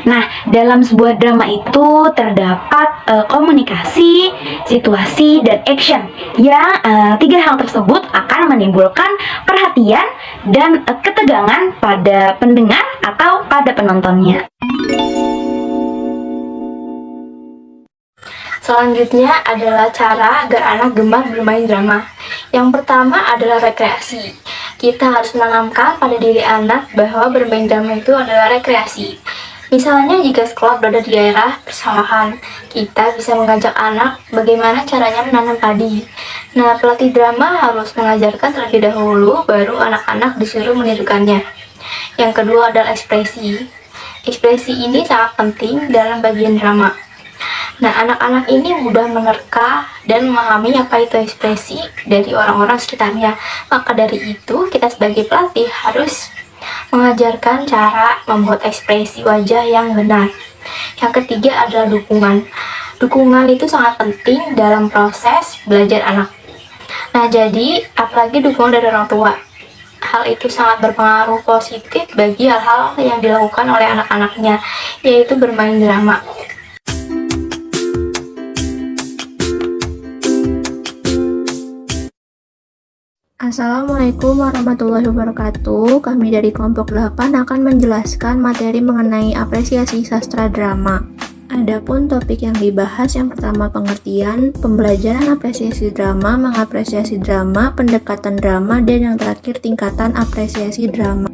Nah, dalam sebuah drama itu terdapat komunikasi, situasi, dan action yang 3 hal tersebut akan menimbulkan perhatian dan ketegangan pada pendengar atau pada penontonnya. Selanjutnya adalah cara agar anak gemar bermain drama. Yang pertama adalah rekreasi. Kita harus menanamkan pada diri anak bahwa bermain drama itu adalah rekreasi. Misalnya jika sekolah berada di daerah persawahan, kita bisa mengajak anak bagaimana caranya menanam padi. Nah, pelatih drama harus mengajarkan terlebih dahulu, baru anak-anak disuruh menirukannya. Yang kedua adalah ekspresi. Ekspresi ini sangat penting dalam bagian drama. Nah, anak-anak ini mudah menerka dan memahami apa itu ekspresi dari orang-orang sekitarnya. Maka dari itu, kita sebagai pelatih harus mengajarkan cara membuat ekspresi wajah yang benar. Yang ketiga adalah dukungan. Dukungan itu sangat penting dalam proses belajar anak. Nah, jadi apalagi dukungan dari orang tua. Hal itu sangat berpengaruh positif bagi hal-hal yang dilakukan oleh anak-anaknya, yaitu bermain drama. Assalamualaikum warahmatullahi wabarakatuh. Kami dari kelompok 8 akan menjelaskan materi mengenai apresiasi sastra drama. Adapun topik yang dibahas yang pertama pengertian, pembelajaran apresiasi drama, mengapresiasi drama, pendekatan drama, dan yang terakhir tingkatan apresiasi drama.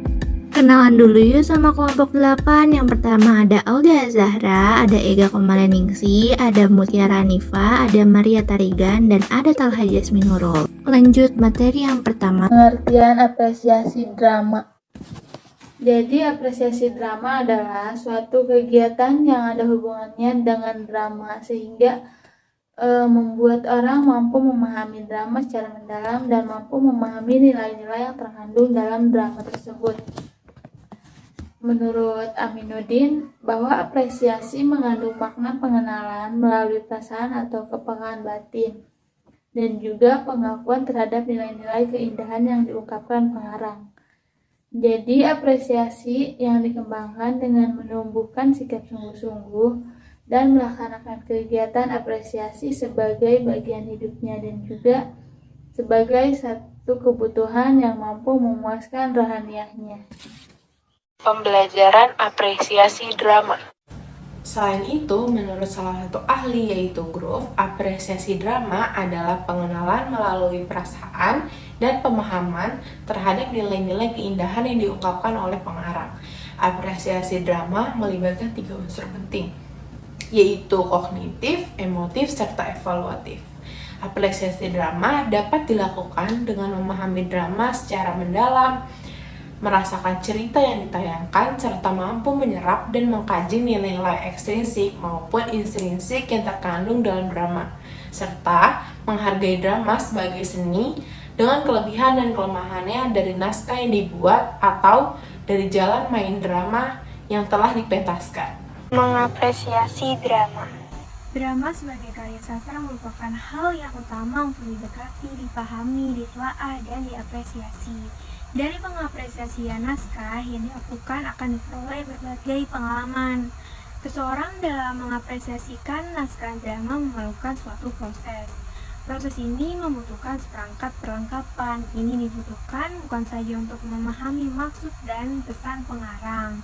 Kenalan dulu yuk sama kelompok 8. Yang pertama ada Aulia Zahra, ada Ega Komaleningsi, ada Mutiara Hanifa, ada Maria Tarigan, dan ada Talha Jasmine Nurul. Lanjut materi yang pertama. Pengertian apresiasi drama. Jadi apresiasi drama adalah suatu kegiatan yang ada hubungannya dengan drama sehingga membuat orang mampu memahami drama secara mendalam dan mampu memahami nilai-nilai yang terkandung dalam drama tersebut. Menurut Aminuddin, bahwa apresiasi mengandung makna pengenalan melalui perasaan atau kepekaan batin dan juga pengakuan terhadap nilai-nilai keindahan yang diungkapkan pengarang. Jadi apresiasi yang dikembangkan dengan menumbuhkan sikap sungguh-sungguh dan melaksanakan kegiatan apresiasi sebagai bagian hidupnya dan juga sebagai satu kebutuhan yang mampu memuaskan rohaniahnya. Pembelajaran apresiasi drama. Selain itu, menurut salah satu ahli yaitu Groove, apresiasi drama adalah pengenalan melalui perasaan dan pemahaman terhadap nilai-nilai keindahan yang diungkapkan oleh pengarang. Apresiasi drama melibatkan 3 unsur penting, yaitu kognitif, emotif, serta evaluatif. Apresiasi drama dapat dilakukan dengan memahami drama secara mendalam, merasakan cerita yang ditayangkan, serta mampu menyerap dan mengkaji nilai-nilai ekstrinsik maupun intrinsik yang terkandung dalam drama, serta menghargai drama sebagai seni dengan kelebihan dan kelemahannya dari naskah yang dibuat atau dari jalan main drama yang telah dipentaskan. Mengapresiasi drama. Drama sebagai karya sastra merupakan hal yang utama untuk didekati, dipahami, ditelaah, dan diapresiasi. Dari pengapresiasian naskah yang dilakukan akan diperoleh berbagai pengalaman. Seseorang dalam mengapresiasikan naskah drama memerlukan suatu proses. Proses ini membutuhkan seperangkat perlengkapan. Ini dibutuhkan bukan saja untuk memahami maksud dan pesan pengarang.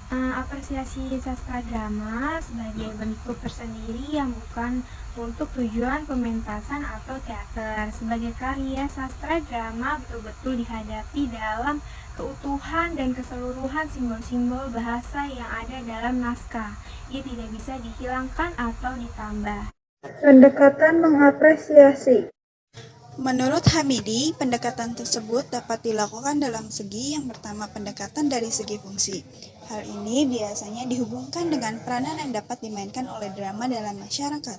Apresiasi sastra drama sebagai bentuk tersendiri yang bukan untuk tujuan pementasan atau teater. Sebagai karya sastra drama betul-betul dihadapi dalam keutuhan dan keseluruhan simbol-simbol bahasa yang ada dalam naskah. Ia tidak bisa dihilangkan atau ditambah. Pendekatan mengapresiasi. Menurut Hamidi, pendekatan tersebut dapat dilakukan dalam segi yang pertama pendekatan dari segi fungsi. Hal ini biasanya dihubungkan dengan peranan yang dapat dimainkan oleh drama dalam masyarakat.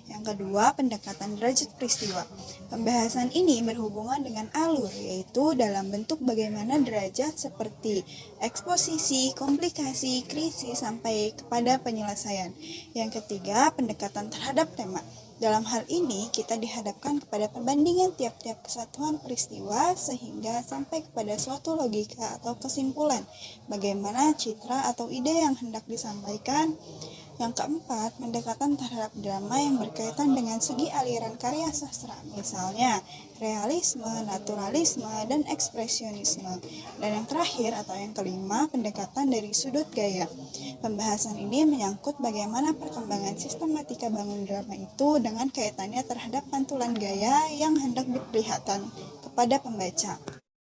Yang kedua, pendekatan derajat peristiwa. Pembahasan ini berhubungan dengan alur, yaitu dalam bentuk bagaimana derajat seperti eksposisi, komplikasi, krisis, sampai kepada penyelesaian. Yang ketiga, pendekatan terhadap tema. Dalam hal ini, kita dihadapkan kepada perbandingan tiap-tiap kesatuan peristiwa sehingga sampai kepada suatu logika atau kesimpulan bagaimana citra atau ide yang hendak disampaikan. Yang keempat, pendekatan terhadap drama yang berkaitan dengan segi aliran karya sastra, misalnya realisme, naturalisme, dan ekspresionisme. Dan yang terakhir atau yang kelima, pendekatan dari sudut gaya. Pembahasan ini menyangkut bagaimana perkembangan sistematika bangun drama itu dengan kaitannya terhadap pantulan gaya yang hendak diperlihatkan kepada pembaca.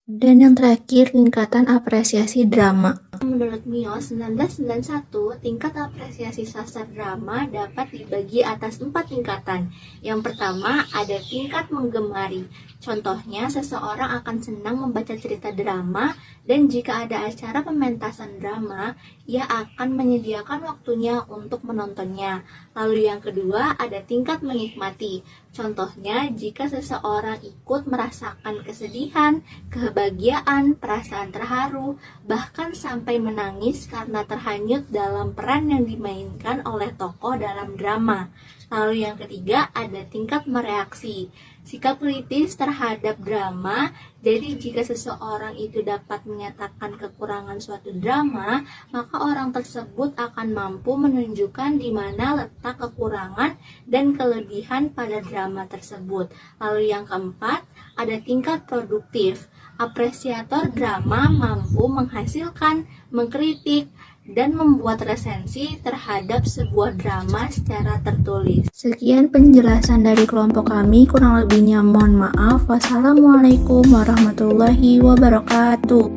Dan yang terakhir, tingkatan apresiasi drama. Menurut Mio 1991, tingkat apresiasi sastra drama dapat dibagi atas 4 tingkatan. Yang pertama, ada tingkat menggemari. Contohnya, seseorang akan senang membaca cerita drama, dan jika ada acara pementasan drama, ia akan menyediakan waktunya untuk menontonnya. Lalu yang kedua, ada tingkat menikmati. Contohnya, jika seseorang ikut merasakan kesedihan, kebahagiaan, perasaan terharu, bahkan sampai menangis karena terhanyut dalam peran yang dimainkan oleh tokoh dalam drama. Lalu yang ketiga, ada tingkat mereaksi. Sikap kritis terhadap drama. Jadi jika seseorang itu dapat menyatakan kekurangan suatu drama, maka orang tersebut akan mampu menunjukkan di mana letak kekurangan dan kelebihan pada drama tersebut. Lalu yang keempat, ada tingkat produktif. Apresiator drama mampu menghasilkan, mengkritik, dan membuat resensi terhadap sebuah drama secara tertulis. Sekian penjelasan dari kelompok kami, kurang lebihnya mohon maaf. Wassalamualaikum warahmatullahi wabarakatuh.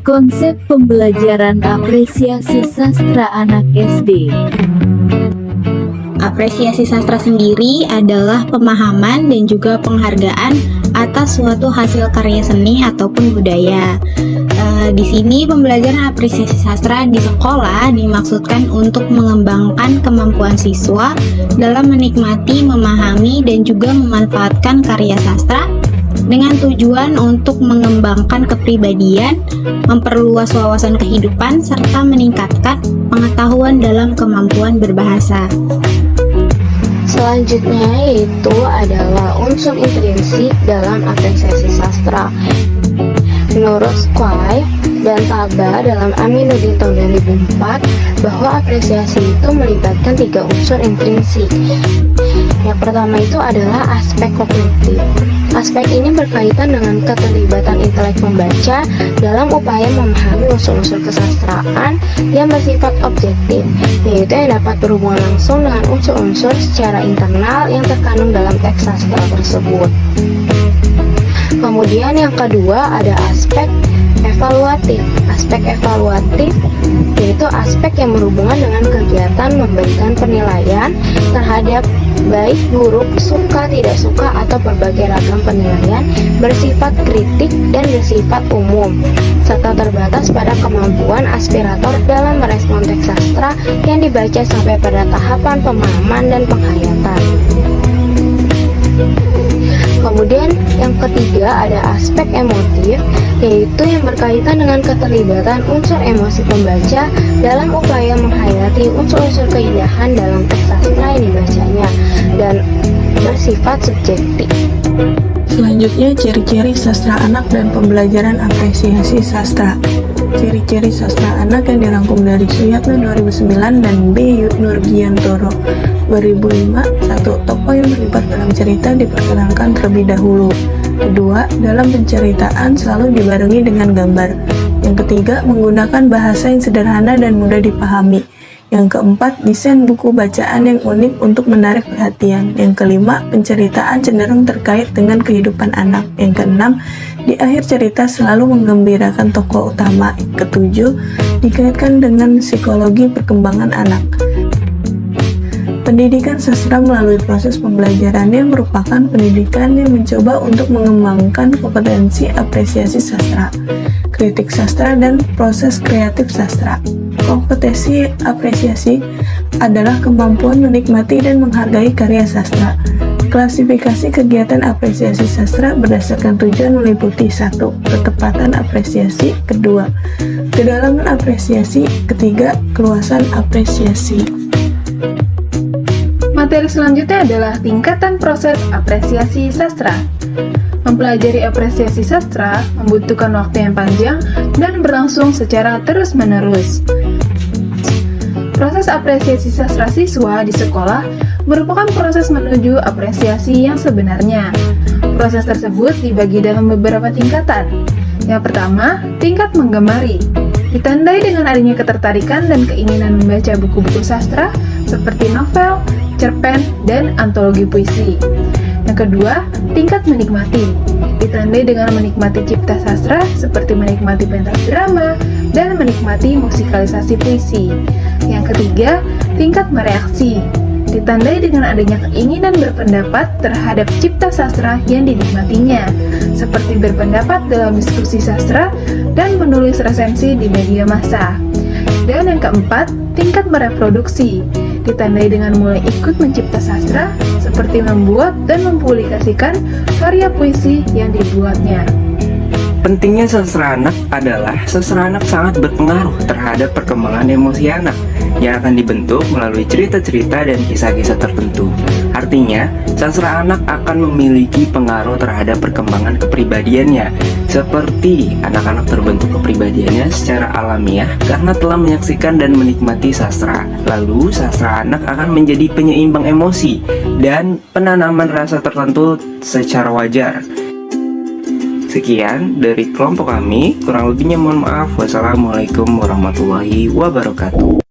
Konsep pembelajaran apresiasi sastra anak SD. Apresiasi sastra sendiri adalah pemahaman dan juga penghargaan atas suatu hasil karya seni ataupun budaya. Di sini pembelajaran apresiasi sastra di sekolah dimaksudkan untuk mengembangkan kemampuan siswa dalam menikmati, memahami, dan juga memanfaatkan karya sastra dengan tujuan untuk mengembangkan kepribadian, memperluas wawasan kehidupan, serta meningkatkan pengetahuan dalam kemampuan berbahasa. Selanjutnya yaitu adalah unsur intrinsik dalam apresiasi sastra. Menurut Squire dan Taba dalam Aminuddin tahun 2004 bahwa apresiasi itu melibatkan 3 unsur intrinsik. Yang pertama itu adalah aspek kognitif. Aspek ini berkaitan dengan keterlibatan intelek pembaca dalam upaya memahami unsur-unsur kesastraan yang bersifat objektif, yaitu yang dapat berhubungan langsung dengan unsur-unsur secara internal yang terkandung dalam teks sastra tersebut. Kemudian yang kedua ada aspek evaluatif. Aspek evaluatif yaitu aspek yang berhubungan dengan kegiatan memberikan penilaian terhadap baik, buruk, suka, tidak suka, atau berbagai ragam penilaian bersifat kritik dan bersifat umum, serta terbatas pada kemampuan aspirator dalam merespon teks sastra yang dibaca sampai pada tahapan pemahaman dan penghayatan. Kemudian yang ketiga ada aspek emotif, yaitu yang berkaitan dengan keterlibatan unsur emosi pembaca dalam upaya menghayati unsur-unsur keindahan dalam teks sastra yang dibacanya dan bersifat subjektif. Selanjutnya, ciri-ciri sastra anak dan pembelajaran apresiasi sastra. Ciri-ciri sastra anak yang dirangkum dari Suyatno 2009 dan B. Nurgiantoro 2005. 1. Tokoh yang terlibat dalam cerita diperkenalkan terlebih dahulu. Kedua, dalam penceritaan selalu dibarengi dengan gambar. Yang ketiga, menggunakan bahasa yang sederhana dan mudah dipahami. Yang keempat, desain buku bacaan yang unik untuk menarik perhatian. Yang kelima, penceritaan cenderung terkait dengan kehidupan anak. Yang keenam, di akhir cerita selalu menggembirakan tokoh utama. Yang ketujuh, dikaitkan dengan psikologi perkembangan anak. Pendidikan sastra melalui proses pembelajarannya merupakan pendidikan yang mencoba untuk mengembangkan kompetensi apresiasi sastra, kritik sastra, dan proses kreatif sastra. Kompetensi apresiasi adalah kemampuan menikmati dan menghargai karya sastra. Klasifikasi kegiatan apresiasi sastra berdasarkan tujuan meliputi 1. Ketepatan apresiasi. 2. Kedalaman apresiasi. 3. Keluasan apresiasi. Materi selanjutnya adalah tingkatan proses apresiasi sastra. Mempelajari apresiasi sastra membutuhkan waktu yang panjang dan berlangsung secara terus-menerus. Proses apresiasi sastra siswa di sekolah merupakan proses menuju apresiasi yang sebenarnya. Proses tersebut dibagi dalam beberapa tingkatan. Yang pertama, tingkat menggemari. Ditandai dengan adanya ketertarikan dan keinginan membaca buku-buku sastra seperti novel, cerpen, dan antologi puisi. Yang kedua, tingkat menikmati. Ditandai dengan menikmati cipta sastra seperti menikmati pentas drama dan menikmati musikalisasi puisi. Yang ketiga, tingkat mereaksi. Ditandai dengan adanya keinginan berpendapat terhadap cipta sastra yang dinikmatinya, seperti berpendapat dalam diskusi sastra dan menulis resensi di media massa. Dan yang keempat, tingkat mereproduksi. Ditandai dengan mulai ikut mencipta sastra, seperti membuat dan mempublikasikan karya puisi yang dibuatnya. Pentingnya sastra anak adalah sastra anak sangat berpengaruh terhadap perkembangan emosi anak yang akan dibentuk melalui cerita-cerita dan kisah-kisah tertentu. Artinya, sastra anak akan memiliki pengaruh terhadap perkembangan kepribadiannya, seperti anak-anak terbentuk kepribadiannya secara alamiah karena telah menyaksikan dan menikmati sastra. Lalu, sastra anak akan menjadi penyeimbang emosi dan penanaman rasa tertentu secara wajar. Sekian dari kelompok kami, kurang lebihnya mohon maaf. Wassalamualaikum warahmatullahi wabarakatuh.